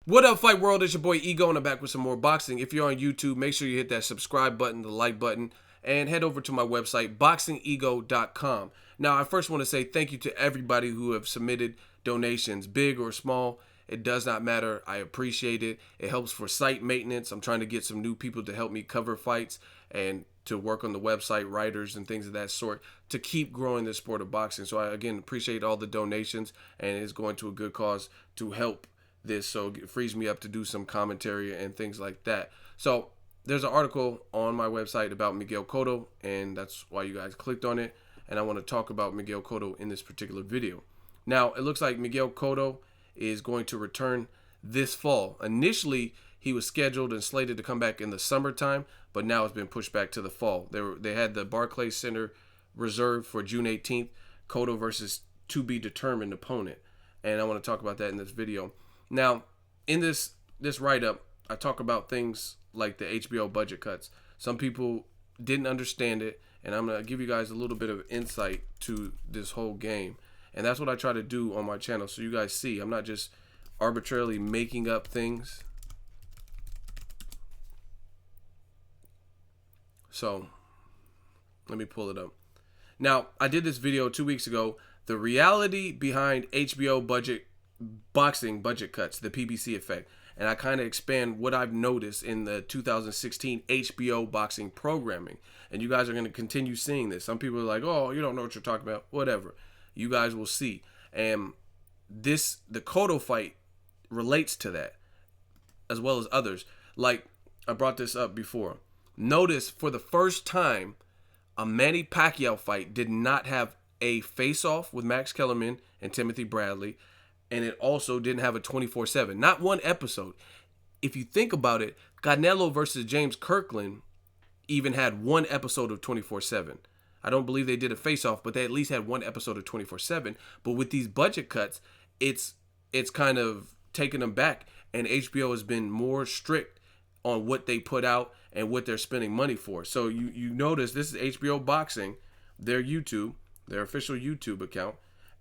What up, Fight World? It's your boy Ego, and I'm back with some more boxing. If you're on YouTube, make sure you hit that subscribe button, the like button, and head over to my website, BOXINGEGO.com. Now, I first want to say thank you to everybody who have submitted donations, big or small. It does not matter. I appreciate it. It helps for site maintenance. I'm trying to get some new people to help me cover fights and to work on the website, writers and things of that sort, to keep growing the sport of boxing. So I, again, appreciate all the donations, and it's going to a good cause to help this, so it frees me up to do some commentary and things like that. So there's an article on my website about Miguel Cotto, and that's why you guys clicked on it, and I want to talk about Miguel Cotto in this particular video. Now, it looks like Miguel Cotto is going to return this fall. Initially, he was scheduled and slated to come back in the summertime, but now it's been pushed back to the fall. They had the Barclays Center reserved for June 18th, Cotto versus to be determined opponent, and I want to talk about that in this video. Now, in this write-up, I talk about things like the HBO budget cuts. Some people didn't understand it, and I'm going to give you guys a little bit of insight to this whole game. And that's what I try to do on my channel, so you guys see. I'm not just arbitrarily making up things. So, let me pull it up. Now, I did this video 2 weeks ago, the reality behind HBO boxing budget cuts, the PBC effect, and I kind of expand what I've noticed in the 2016 HBO boxing programming, and you guys are going to continue seeing this. Some people are like, oh, you don't know what you're talking about. Whatever, you guys will see. And the Cotto fight relates to that, as well as others. Like, I brought this up before. Notice, for the first time, a Manny Pacquiao fight did not have a face-off with Max Kellerman and Timothy Bradley, and it also didn't have a 24/7. Not one episode. If you think about it, Canelo versus James Kirkland even had one episode of 24/7. I don't believe they did a face-off, but they at least had one episode of 24/7. But with these budget cuts, it's kind of taken them back, and HBO has been more strict on what they put out and what they're spending money for. So you notice this is HBO Boxing, their official YouTube account,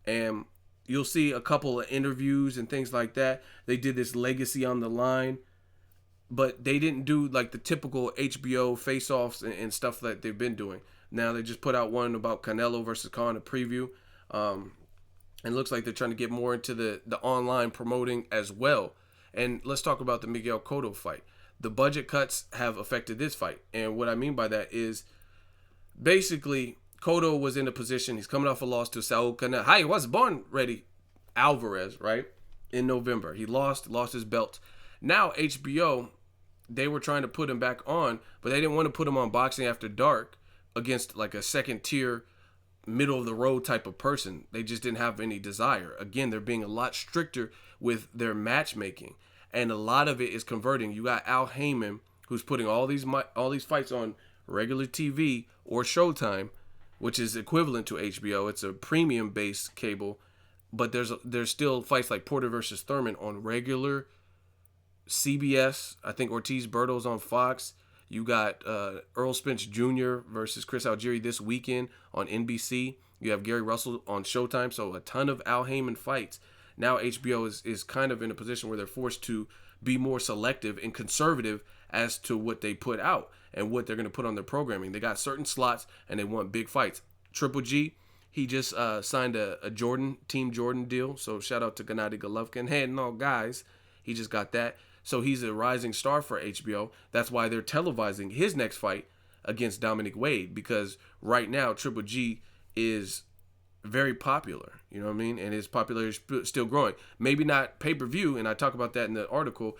and you'll see a couple of interviews and things like that. They did this Legacy on the Line, but they didn't do like the typical HBO face-offs and stuff that they've been doing. Now they just put out one about Canelo versus Khan, a preview. And it looks like they're trying to get more into the online promoting as well. And let's talk about the Miguel Cotto fight. The budget cuts have affected this fight. And what I mean by that is basically Cotto was in a position, he's coming off a loss to Saul Canelo. Hi, he was born ready. Alvarez, right? In November. He lost his belt. Now HBO, they were trying to put him back on, but they didn't want to put him on Boxing After Dark against like a second tier, middle of the road type of person. They just didn't have any desire. Again, they're being a lot stricter with their matchmaking, and a lot of it is converting. You got Al Heyman, who's putting all these fights on regular TV or Showtime, which is equivalent to HBO. It's a premium-based cable, but there's still fights like Porter versus Thurman on regular CBS. I think Ortiz Berto's on Fox. You got Earl Spence Jr. versus Chris Algieri this weekend on NBC. You have Gary Russell on Showtime. So a ton of Al Heyman fights. Now HBO is kind of in a position where they're forced to be more selective and conservative as to what they put out and what they're going to put on their programming. They got certain slots, and they want big fights. Triple G, he just signed a Team Jordan deal. So shout out to Gennady Golovkin. Hey, no, guys, he just got that. So he's a rising star for HBO. That's why they're televising his next fight against Dominic Wade, because right now Triple G is very popular, you know what I mean? And his popularity is still growing. Maybe not pay-per-view, and I talk about that in the article.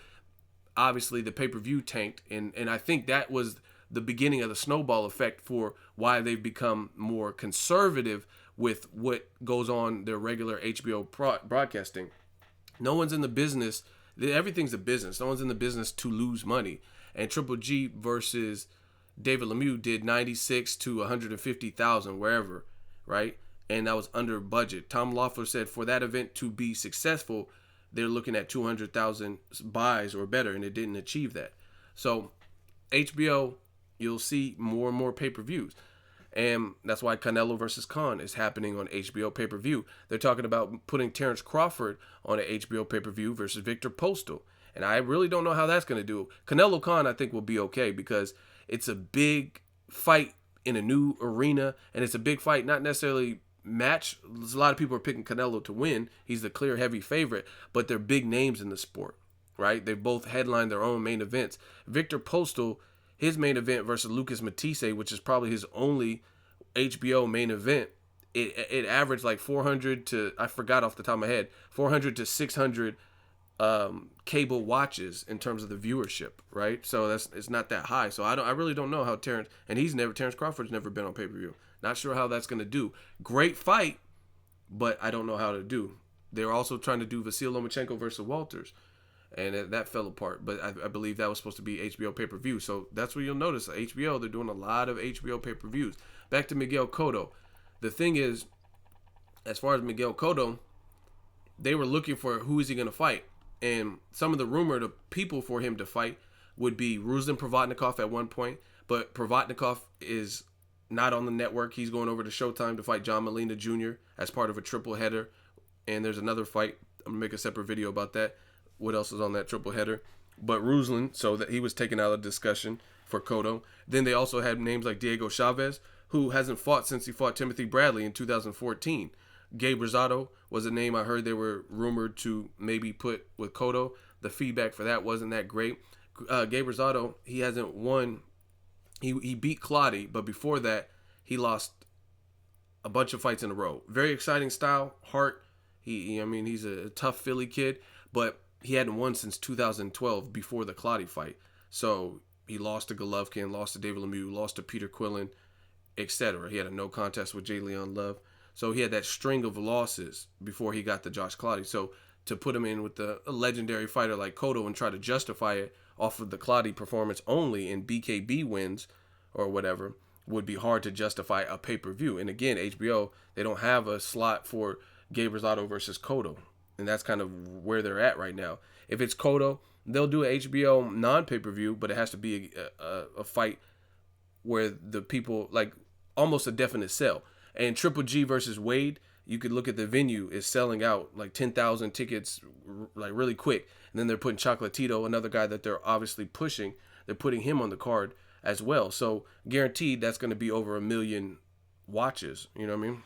Obviously, the pay-per-view tanked, and I think that was the beginning of the snowball effect for why they've become more conservative with what goes on their regular HBO broadcasting. No one's in the business. Everything's a business. No one's in the business to lose money. And Triple G versus David Lemieux did 96 to 150,000 wherever, right? And that was under budget. Tom Loeffler said for that event to be successful, they're looking at 200,000 buys or better, and it didn't achieve that. So HBO, you'll see more and more pay-per-views. And that's why Canelo versus Khan is happening on HBO pay-per-view. They're talking about putting Terrence Crawford on an HBO pay-per-view versus Victor Postal. And I really don't know how that's going to do. Canelo Khan, I think, will be okay because it's a big fight in a new arena, and it's a big fight, not necessarily match. There's a lot of people are picking Canelo to win. He's the clear heavy favorite, but they're big names in the sport, right? They both headlined their own main events. Victor Postal, his main event versus Lucas Matisse, which is probably his only HBO main event, it averaged like 400 to, I forgot off the top of my head, 400 to 600 cable watches in terms of the viewership, right? So it's not that high. So I really don't know how Terrence Crawford's never been on pay-per-view. Not sure how that's going to do. Great fight, but I don't know how to do. They were also trying to do Vasil Lomachenko versus Walters, and that fell apart. But I believe that was supposed to be HBO pay-per-view. So that's what you'll notice. HBO, they're doing a lot of HBO pay-per-views. Back to Miguel Cotto. The thing is, as far as Miguel Cotto, they were looking for who is he going to fight. And some of the rumored people for him to fight would be Ruslan Provodnikov at one point. But Provodnikov is not on the network. He's going over to Showtime to fight John Molina Jr. as part of a triple header. And there's another fight. I'm going to make a separate video about that. What else is on that triple header? But Ruslan, so that he was taken out of discussion for Cotto. Then they also had names like Diego Chavez, who hasn't fought since he fought Timothy Bradley in 2014. Gabe Rosado was a name I heard they were rumored to maybe put with Cotto. The feedback for that wasn't that great. Gabe Rosado, he hasn't won. He beat Clottey, but before that, he lost a bunch of fights in a row. Very exciting style, heart. He's a tough Philly kid, but he hadn't won since 2012 before the Clottey fight. So he lost to Golovkin, lost to David Lemieux, lost to Peter Quillen, etc. He had a no contest with J. Leon Love. So he had that string of losses before he got to Josh Clottey. So to put him in with a legendary fighter like Cotto and try to justify it off of the Clottey performance only in BKB wins or whatever would be hard to justify a pay-per-view. And again, HBO, they don't have a slot for Gabe Rosado versus Cotto. And that's kind of where they're at right now. If it's Cotto, they'll do an HBO non-pay-per-view, but it has to be a fight where the people, like almost a definite sell. And Triple G versus Wade, you could look at the venue, is selling out like 10,000 tickets like really quick. And then they're putting Chocolatito, another guy that they're obviously pushing. They're putting him on the card as well. So guaranteed that's going to be over 1 million watches. You know what I mean?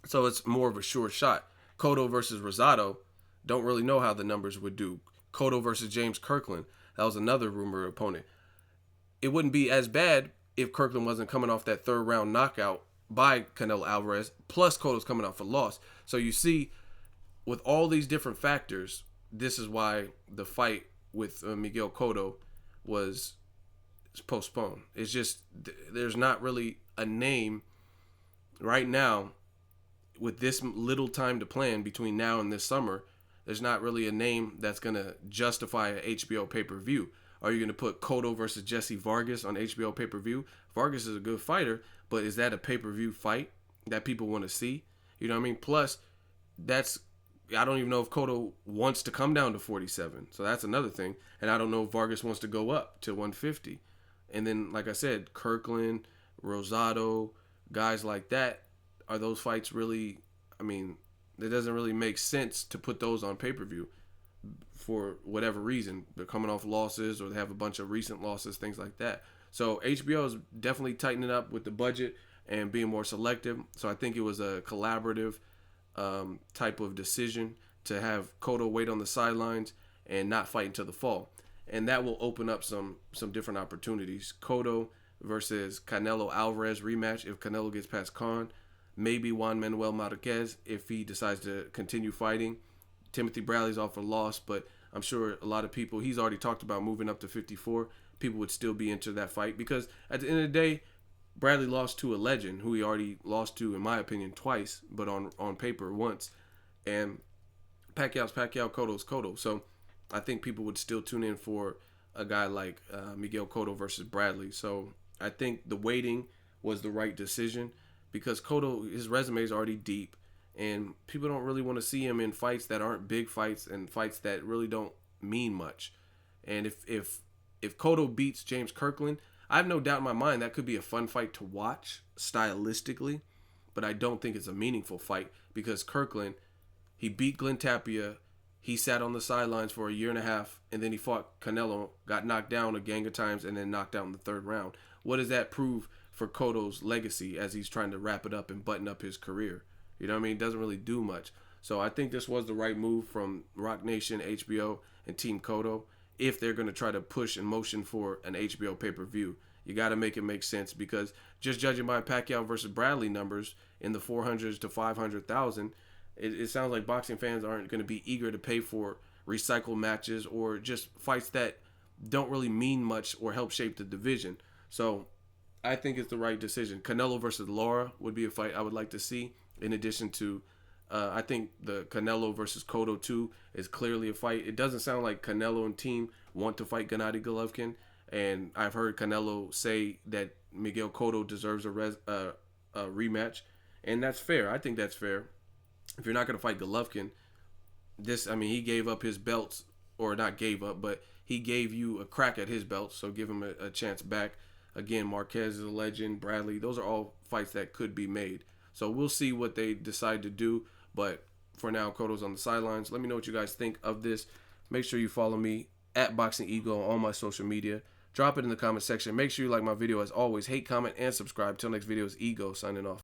So it's more of a sure shot. Cotto versus Rosado, don't really know how the numbers would do. Cotto versus James Kirkland, that was another rumored opponent. It wouldn't be as bad if Kirkland wasn't coming off that third round knockout by Canelo Alvarez, plus Cotto's coming off a loss. So you see, with all these different factors, this is why the fight with Miguel Cotto was postponed. It's just, there's not really a name right now with this little time to plan between now and this summer. There's not really a name that's going to justify an HBO pay-per-view. Are you going to put Cotto versus Jesse Vargas on HBO pay-per-view? Vargas is a good fighter, but is that a pay-per-view fight that people want to see? You know what I mean? Plus, I don't even know if Cotto wants to come down to 47. So that's another thing. And I don't know if Vargas wants to go up to 150. And then, like I said, Kirkland, Rosado, guys like that, are those fights really, it doesn't really make sense to put those on pay-per-view for whatever reason. They're coming off losses or they have a bunch of recent losses, things like that. So HBO is definitely tightening up with the budget and being more selective. So I think it was a collaborative type of decision to have Cotto wait on the sidelines and not fight until the fall. And that will open up some different opportunities. Cotto versus Canelo Alvarez rematch if Canelo gets past Khan. Maybe Juan Manuel Marquez if he decides to continue fighting. Timothy Bradley's off a loss, but I'm sure a lot of people, he's already talked about moving up to 54. People would still be into that fight because at the end of the day, Bradley lost to a legend who he already lost to, in my opinion, twice, but on paper once. And Pacquiao's Pacquiao, Cotto's Cotto. So I think people would still tune in for a guy like Miguel Cotto versus Bradley. So I think the waiting was the right decision because Cotto, his resume is already deep. And people don't really want to see him in fights that aren't big fights and fights that really don't mean much. And if Cotto beats James Kirkland, I have no doubt in my mind that could be a fun fight to watch stylistically, but I don't think it's a meaningful fight because Kirkland, he beat Glenn Tapia He sat on the sidelines for a year and a half, and then he fought Canelo, got knocked down a gang of times, and then knocked out in the third round. What does that prove for Cotto's legacy as he's trying to wrap it up and button up his career? You know what I mean? It doesn't really do much. So I think this was the right move from Rock Nation, HBO, and Team Cotto if they're going to try to push and motion for an HBO pay-per-view. You got to make it make sense, because just judging by Pacquiao versus Bradley numbers in the 400s to 500,000, it sounds like boxing fans aren't going to be eager to pay for recycled matches or just fights that don't really mean much or help shape the division. So I think it's the right decision. Canelo versus Lara would be a fight I would like to see. In addition to, I think the Canelo versus Cotto 2 is clearly a fight. It doesn't sound like Canelo and team want to fight Gennady Golovkin. And I've heard Canelo say that Miguel Cotto deserves a rematch. And that's fair. I think that's fair. If you're not going to fight Golovkin, he gave up his belts, or not gave up, but he gave you a crack at his belts, so give him a chance back. Again, Marquez is a legend, Bradley, those are all fights that could be made. So we'll see what they decide to do, but for now, Cotto's on the sidelines. Let me know what you guys think of this. Make sure you follow me at Boxing Ego on all my social media. Drop it in the comment section. Make sure you like my video as always. Hate, comment, and subscribe. Till next video is Ego signing off.